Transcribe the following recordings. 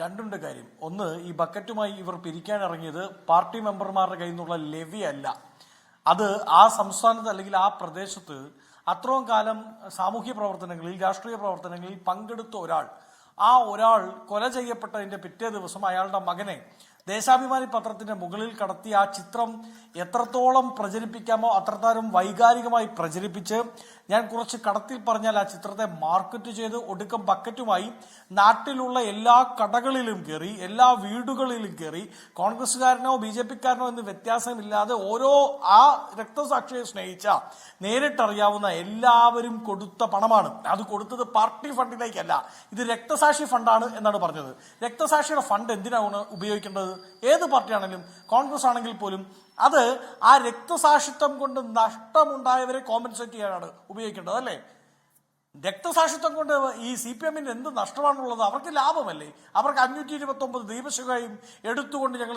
രണ്ടുണ്ട് കാര്യം. ഒന്ന്, ഈ ബക്കറ്റുമായി ഇവർ പിരിക്കാൻ ഇറങ്ങിയത് പാർട്ടി മെമ്പർമാരുടെ കയ്യിൽ നിന്നുള്ള ലെവി അല്ല. അത് ആ സംസ്ഥാനത്ത് അല്ലെങ്കിൽ ആ പ്രദേശത്ത് അത്രയും കാലം സാമൂഹ്യ പ്രവർത്തനങ്ങളിൽ, രാഷ്ട്രീയ പ്രവർത്തനങ്ങളിൽ പങ്കെടുത്ത ഒരാൾ കൊല ചെയ്യപ്പെട്ടതിന്റെ പിറ്റേ ദിവസം അയാളുടെ മകനെ ദേശാഭിമാനി പത്രത്തിന്റെ മുകളിൽ കടത്തി ആ ചിത്രം എത്രത്തോളം പ്രചരിപ്പിക്കാമോ അത്രത്തോളം വൈകാരികമായി പ്രചരിപ്പിച്ച്, ഞാൻ കുറച്ച് കടത്തിൽ പറഞ്ഞാൽ ആ ചിത്രത്തെ മാർക്കറ്റ് ചെയ്ത് ഒടുക്കം ബക്കറ്റുമായി നാട്ടിലുള്ള എല്ലാ കടകളിലും കയറി, എല്ലാ വീടുകളിലും കയറി, കോൺഗ്രസ്സുകാരനോ ബി ജെ പിക്കാരനോ എന്ന് വ്യത്യാസമില്ലാതെ ഓരോ ആ രക്തസാക്ഷിയെ സ്നേഹിച്ച നേരിട്ടറിയാവുന്ന എല്ലാവരും കൊടുത്ത പണമാണ്. അത് കൊടുത്തത് പാർട്ടി ഫണ്ടിലേക്കല്ല, ഇത് രക്തസാക്ഷി ഫണ്ടാണ് എന്നാണ് പറഞ്ഞത്. രക്തസാക്ഷിയുടെ ഫണ്ട് എന്തിനാണ് ഉപയോഗിക്കേണ്ടത്? ഏത് പാർട്ടിയാണെങ്കിലും, കോൺഗ്രസ് ആണെങ്കിൽ പോലും അത് ആ രക്തസാക്ഷിത്വം കൊണ്ട് നഷ്ടമുണ്ടായവരെ കോമ്പൻസേറ്റ് ചെയ്യാനാണ് ഉപയോഗിക്കേണ്ടത്, അല്ലേ? രക്തസാക്ഷിത്വം കൊണ്ട് ഈ CPM-ന് എന്ത് നഷ്ടമാണുള്ളത്? അവർക്ക് ലാഭമല്ലേ? അവർക്ക് 529 ദീപശിഖയും എടുത്തുകൊണ്ട് ഞങ്ങൾ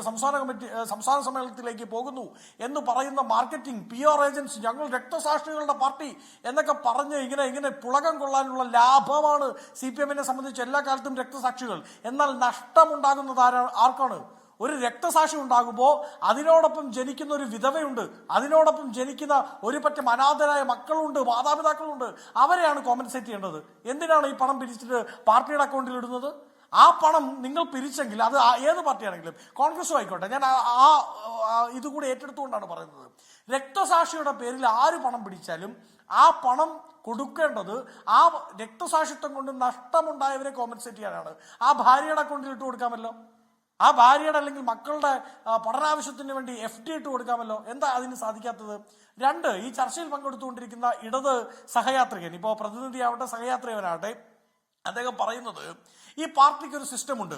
സംസ്ഥാന സമ്മേളനത്തിലേക്ക് പോകുന്നു എന്ന് പറയുന്ന മാർക്കറ്റിംഗ് PR ഏജൻസി, ഞങ്ങൾ രക്തസാക്ഷികളുടെ പാർട്ടി എന്നൊക്കെ പറഞ്ഞ് ഇങ്ങനെ പുളകം കൊള്ളാനുള്ള ലാഭമാണ് CPM-നെ സംബന്ധിച്ച് എല്ലാ കാലത്തും രക്തസാക്ഷികൾ. എന്നാൽ നഷ്ടമുണ്ടാകുന്നത് ആർക്കാണ്? ഒരു രക്തസാക്ഷി ഉണ്ടാകുമ്പോൾ അതിനോടൊപ്പം ജനിക്കുന്ന ഒരു വിധവയുണ്ട്, അതിനോടൊപ്പം ജനിക്കുന്ന ഒരു പറ്റം അനാഥരായ മക്കളുണ്ട്, മാതാപിതാക്കളുണ്ട്. അവരെയാണ് കോമ്പൻസേറ്റ് ചെയ്യേണ്ടത്. എന്തിനാണ് ഈ പണം പിരിച്ചിട്ട് പാർട്ടിയുടെ അക്കൗണ്ടിൽ ഇടുന്നത്? ആ പണം നിങ്ങൾ പിരിച്ചെങ്കിൽ അത് ഏത് പാർട്ടിയാണെങ്കിലും, കോൺഗ്രസും ആയിക്കോട്ടെ, ഞാൻ ഇതുകൂടി ഏറ്റെടുത്തുകൊണ്ടാണ് പറയുന്നത്. രക്തസാക്ഷിയുടെ പേരിൽ ആര് പണം പിടിച്ചാലും ആ പണം കൊടുക്കേണ്ടത് ആ രക്തസാക്ഷിത്വം കൊണ്ട് നഷ്ടമുണ്ടായവരെ കോമ്പൻസേറ്റ് ചെയ്യാനാണ്. ആ ഭാര്യയുടെ അക്കൗണ്ടിൽ ഇട്ട് കൊടുക്കാമല്ലോ, ആ ഭാര്യയുടെ അല്ലെങ്കിൽ മക്കളുടെ പഠനാവശ്യത്തിന് വേണ്ടി FD ഇട്ട് കൊടുക്കാമല്ലോ. എന്താ അതിന് സാധിക്കാത്തത്? രണ്ട്, ഈ ചർച്ചയിൽ പങ്കെടുത്തുകൊണ്ടിരിക്കുന്ന ഇടത് സഹയാത്രികൻ, ഇപ്പോൾ പ്രതിനിധിയാവട്ടെ സഹയാത്രികനാവട്ടെ, അദ്ദേഹം പറയുന്നത് ഈ പാർട്ടിക്ക് ഒരു സിസ്റ്റം ഉണ്ട്.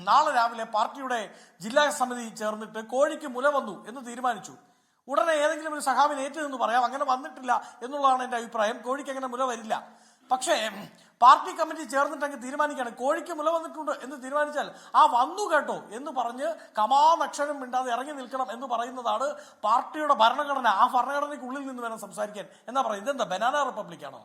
നാളെ രാവിലെ പാർട്ടിയുടെ ജില്ലാ സമിതി ചേർന്നിട്ട് കോഴിക്ക് മുല വന്നു എന്ന് തീരുമാനിച്ചു. ഉടനെ ഏതെങ്കിലും ഒരു സഖാവിന് ഏറ്റെന്ന് പറയാം, അങ്ങനെ വന്നിട്ടില്ല എന്നുള്ളതാണ് എന്റെ അഭിപ്രായം. കോഴിക്ക് അങ്ങനെ മുല വരില്ല. പക്ഷേ പാർട്ടി കമ്മിറ്റി ചേർന്നിട്ട് തീരുമാനിക്കുകയാണ് കോഴിക്ക് മുല വന്നിട്ടുണ്ട് എന്ന് തീരുമാനിച്ചാൽ ആ വന്നു കേട്ടോ എന്ന് പറഞ്ഞ് കമാനക്ഷരം മിണ്ടാതെ ഇറങ്ങി നിൽക്കണം എന്ന് പറയുന്നതാണ് പാർട്ടിയുടെ ഭരണഘടന. ആ ഭരണഘടനയ്ക്കുള്ളിൽ നിന്ന് വേണം സംസാരിക്കാൻ എന്നാ പറയുന്നത്. ഇതെന്താ ബനാന റിപ്പബ്ലിക്കാണോ?